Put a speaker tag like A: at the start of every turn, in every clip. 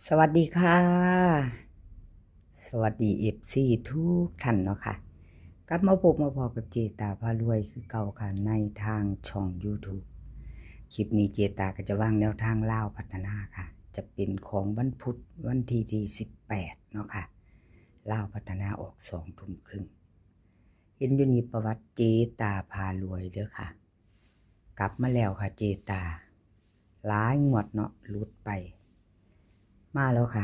A: สวัสดีค่ะสวัสดีทุกท่านเนาะค่ะกลับมาพบมาพอกับเจตาพารวยคือเก่าค่ะในทางช่อง YouTube คลิปนี้เจตาก็จะวางแนวทางลาวพัฒนาค่ะจะเป็นของวันพุธวันที่18เนาะค่ะลาวพัฒนาออก2 ทุ่มครึ่งเห็นอยู่นี่ประวัติเจตาพารวยเด้อค่ะกลับมาแล้วค่ะเจตาหลายงวดเนาะหลุดไปมาแล้วค่ะ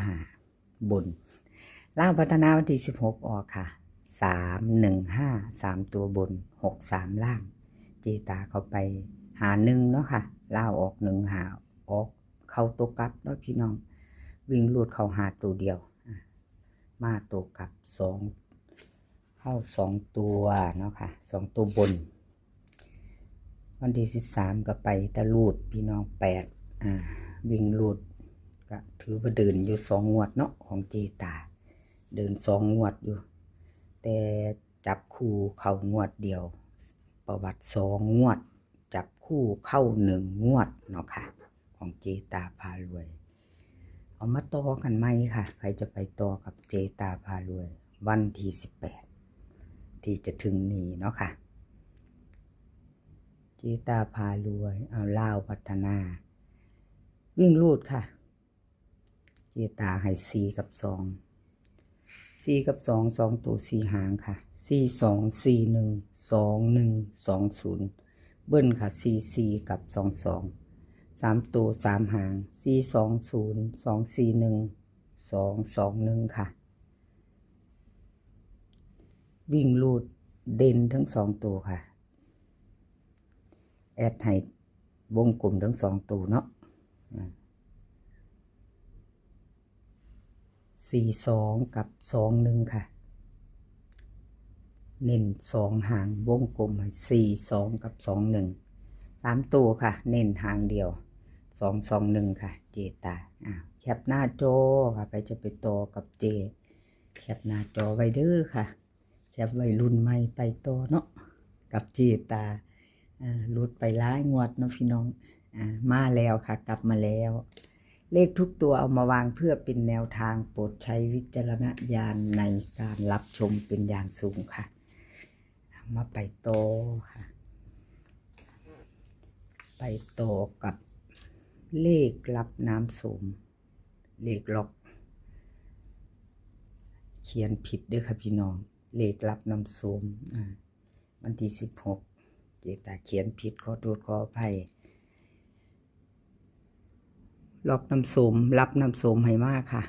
A: 5115บนลาวพัฒนาวันที่16ออกค่ะ315 3ตัวบน63ล่างเจตาเข้าไปหา1เนาะค่ะลาวออก1หาออกเข้าตัวกลับเนาะพี่น้องวิ่งลูดเข้าหาตัวเดียวมาตัวกลับ2เข้า2ตัวเนาะค่ะ2ตัวบนวันที่13ก็ไปตะลูดพี่น้องวิ่งลูดก็ถือว่าเดินอยู่2 งวดเนาะของเจตาเดิน2 งวดอยู่แต่จับคู่เข้างวดเดียวประวัติ2 งวดจับคู่เข้า1 งวดเนาะค่ะของเจตาพารวยเอามาต่อกันไหมค่ะใครจะไปต่อกับเจตาพารวยวันที่18ที่จะถึงนี้เนาะค่ะเจตาพารวยเอาลาวพัฒนาวิ่งลูดค่ะเจตาให้4กับ2กับ2ตัว4 หางค่ะ42 41 21 20เบิ้ลค่ะ44กับ3ตัว3 หาง420 241 221ค่ะวิ่งลูดเด่นทั้ง2ตัวค่ะแอดให้วงกลมทั้ง2ตัวเนาะ42กับ21ค่ะเน้น2 หางวงกลมให้42กับ21 3ตัวค่ะเน้นหางเดียว221ค่ะเจตาแคปหน้าจอค่ะไปจะไปต่อกับเจแคปหน้าจอไว้เด้อค่ะแคปไว้รุ่นใหม่ไปต่อเนาะกับเจตาลุดไปหลายงวดเนาะพี่น้องมาแล้วค่ะกลับมาแล้วเลขทุกตัวเอามาวางเพื่อเป็นแนวทางโปรดใช้วิจารณญาณในการรับชมเป็นอย่างสูงค่ะมาไปต่อค่ะไปต่อกับเลขรับน้ำโสมเลขล็อกเขียนผิดด้วยค่ะพี่น้องเลขรับน้ำโสมวันที่16เจตาเขียนผิดขอโทษขออภัยล็อกน้ำโสมรับน้ำโสมให้มากค่ะ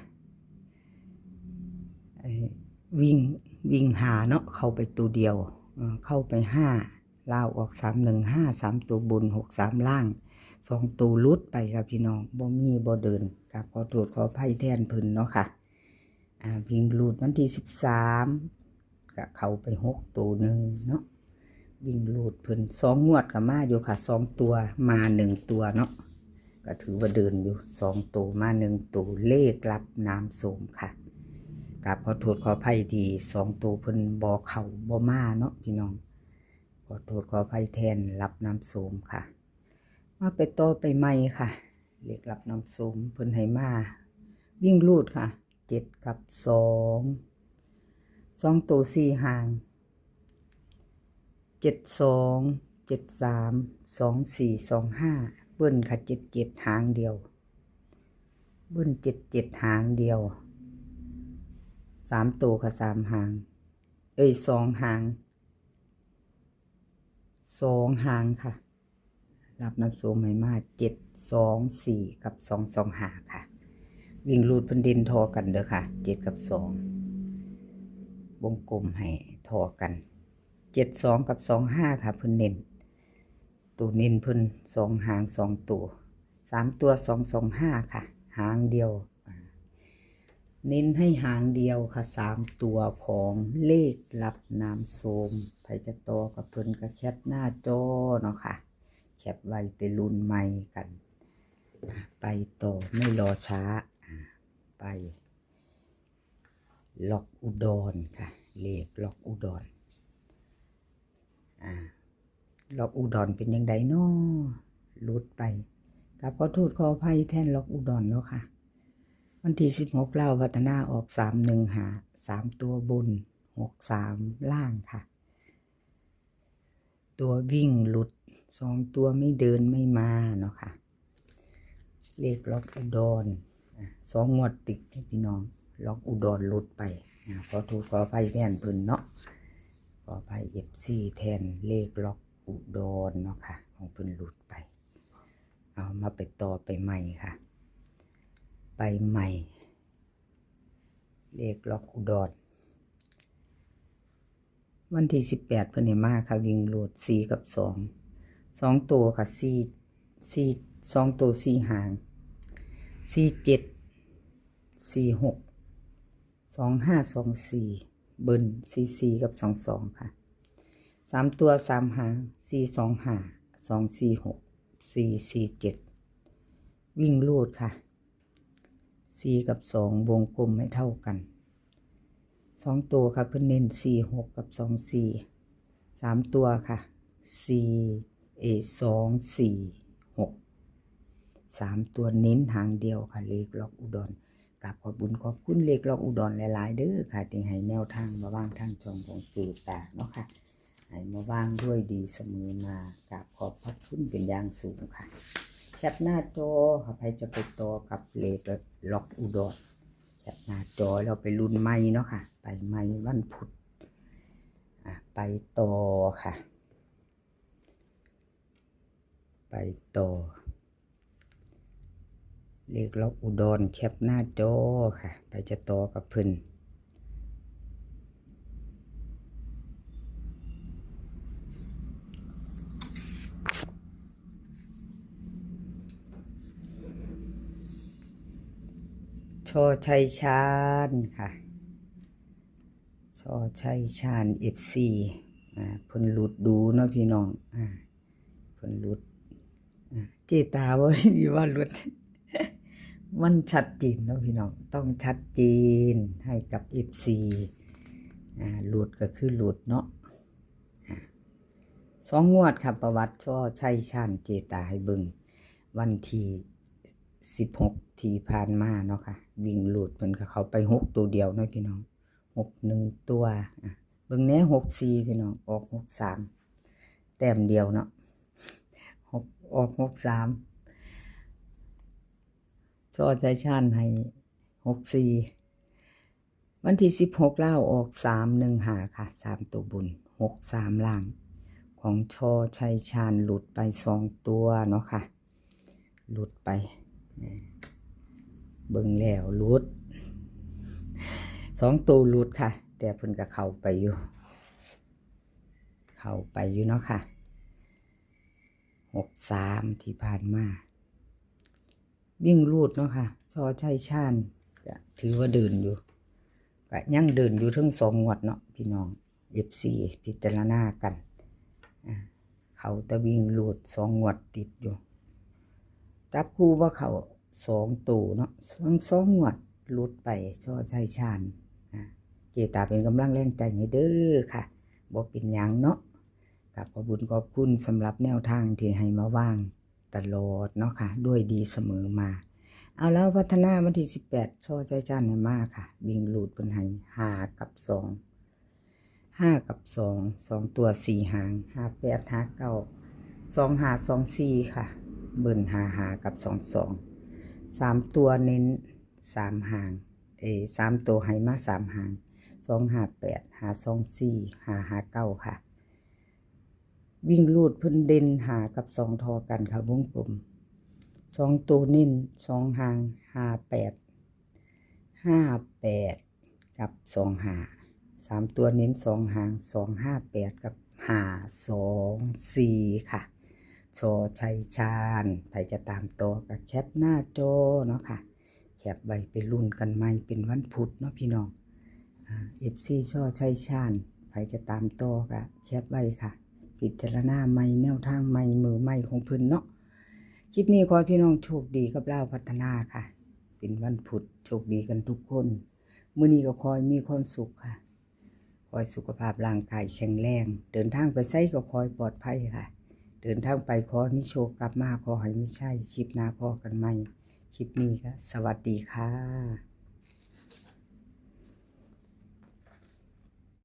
A: วิ่งหาเนาะเข้าไปตัวเดียวเข้าไป5ลาวออก315 3ตัวบน63ล่าง2ตัวลุดไปครับพี่น้องบ่มีบ่เดินกับขอโทษขออภัยแทนเพิ่นเนาะค่ะวิ่งลูดวันที่13ก็เข้าไป6ตัวนึงเนาะวิ่งลูดเพิ่น2 งวดก็มาอยู่ค่ะ2ตัวมา1ตัวเนาะก็ถือว่าเดินอยู่2ตัวมา1ตัวเลขรับน้ำโสมค่ะกับขอโทษขออภัยที่2ตัวเพิ่นบ่เข้าบ่มาเนาะพี่น้องขอโทษขออภัยแทนรับน้ำโสมค่ะมาไปต่อไปใหม่ค่ะเลขรับน้ำโสมเพิ่นให้มาวิ่งลูดค่ะ7กับ2ตัว4 หาง72 73 24 25เบิ้ลค่ะ77หางเดียวเบิ้ล77หางเดียว3ตัวค่ะ3 หาง2 หาง2 หางค่ะรับน้ำโสมให้มา724กับ225ค่ะวิ่งลูดเป็นดินทอกันเด้อค่ะ7กับ2วงกลมให้ทอกัน72กับ25ค่ะเพิ่นเน้นตัวเน้นเพิ่น2 หาง2ตัว3ตัว225ค่ะหางเดียวเน้นให้หางเดียวค่ะ3ตัวของเลขรับน้ำโสมใครจะต่อกับเพิ่นก็แคปหน้าจอเนาะค่ะแคปไว้ไปรุ่นใหม่กันไปต่อไม่รอช้าไปล็อกอุดรค่ะเลขล็อกอุดรล็อกอุดรเป็นยังไงเนาะลุดไปกับขอโทษขออภัยแทนล็อกอุดรเนาะค่ะ วันที่16เล่าวพัฒนาออก315 3ตัวบน63ล่างค่ะ ตัววิ่งหลุด2ตัวไม่เดินไม่มาเนาะค่ะเลขล็อกอุดร2 งวดติดพี่น้องล็อกอุดรหลุดไปขอโทษขออภัยแทนเพิ่นเนาะขออภัย FC แทนเลขล็อกอุดรเนาะค่ะของเพิ่นหลุดไปเอามาไปต่อไปใหม่ค่ะไปใหม่เลขล็อกอุดรวันที่18เพิ่นให้มาค่ะวิ่งโหลด4กับ2ตัวค่ะ2ตัว4หาง47 46 2524เบิ้ล44กับ22ค่ะ3ตัว3หาง425 246 447วิ่งโลดค่ะ4กับ2วงกลมให้เท่ากัน2ตัวค่ะเพิ่นเน้น46กับ24 3ตัวค่ะ246 3ตัวเน้นหางเดียวค่ะเลขล็อกอุดรกราบขอบคุญขอบคุณเลขล็อกอุดรหลายๆเด้อค่ะที่ให้แนวทางมาว่างทางช่องของเจตาเนาะค่ะให้มาว่างด้วยดีเสมอมากราบขอบพระคุณเป็นอย่างสูงค่ะแคปหน้าจอค่ะใครจะไปต่อกับเลขล็อกอุดรแคปหน้าจอเราไปลุ้นไม้เนาะค่ะไปไม้วันพุธไปต่อค่ะไปต่อเลขล็อกอุดรแคปหน้าจอค่ะไปจะต่อกับเพิ่นชอชัยชาญค่ะชอชัยชาญ FC เพิ่นหลุดดูเนาะพี่น้องเพิ่นหลุดเจตาบ่ดีว่าหลุด มันชัดเจนเนาะพี่น้องต้องชัดเจนให้กับ FC หลุดก็คือหลุดเนาะ2 งวดครับประวัติช่อชัยชาญเจตาให้เบิ่งวันที่16ที่ผ่านมาเนาะค่ะวิ่งหลุดเพิ่นก็เข้าไป6ตัวเดียวเนาะพี่น้อง6 1ตัวเบิ่งแน่64พี่น้องออก63แต้มเดียวเนาะออก63ช่อชัยชาญให้64วันที่16ลาวออก315ค่ะ3ตัวบน63ล่างของชอชัยชาญหลุดไป2ตัวเนาะค่ะหลุดไปเบิ่งแล้วหลุด2ตัวหลุดค่ะแต่เพิ่นก็เข้าไปอยู่เนาะค่ะ63ที่ผ่านมาวิ่งรูดเนาะค่ะชอชัยชาญก็ถือว่าเดินอยู่ก็ยังเดินอยู่ถึง2 งวดเนาะพี่น้อง FC พิจารณากันเขาตะวิ่งรูด2 งวดติดอยู่จับคู่ว่าเขา2ตัวเนาะ2 งวดหลุดไปชอชัยชาญเจตาเป็นกำลังแรงใจให้เด้อค่ะบ่เป็นหยังเนาะกับขอบคุญขอบคุณสำหรับแนวทางที่ให้มาว่างตลอดเนาะค่ะด้วยดีเสมอมาเอาแล้วพัฒนาวันที่18ชอชัยชาญให้มาค่ะวิ่งหลุดเพิ่นให้5กับ2ตัว4หาง58 59 2524ค่ะเบิ่น55กับ22 3ตัวเน้น3หาง3ตัวให้มา3หาง258 524 559ค่ะวิ่งลูดเพิ่นเด่น5กับ2ทอกันค่ะวงกลม2ตัวเน้น2หาง58กับ25 3ตัวเน้น2หาง258กับ524ค่ะชอชัยชาญใครจะตามต่อก็แคปหน้าจอเนาะค่ะแคปไว้ไปลุ้นกันใหม่เป็นวันพุธเนาะพี่น้องFC ชอชัยชาญใครจะตามต่อก็แคปไว้ค่ะพิจารณาใหม่แนวทางใหม่มือใหม่ของเพิ่นเนาะคลิปนี้ขอพี่น้องโชคดีกับลาวพัฒนาค่ะเป็นวันพุธโชคดีกันทุกคนมื้อนี้ก็ขอให้มีความสุขค่ะขอให้สุขภาพร่างกายแข็งแรงเดินทางไปไสก็ขอให้ปลอดภัยค่ะเดินทางไปขอให้มีโชคกลับมาขอให้มีชัยคลิปหน้าพอกันใหม่ คลิปนี้ก็สวัสดีค่ะ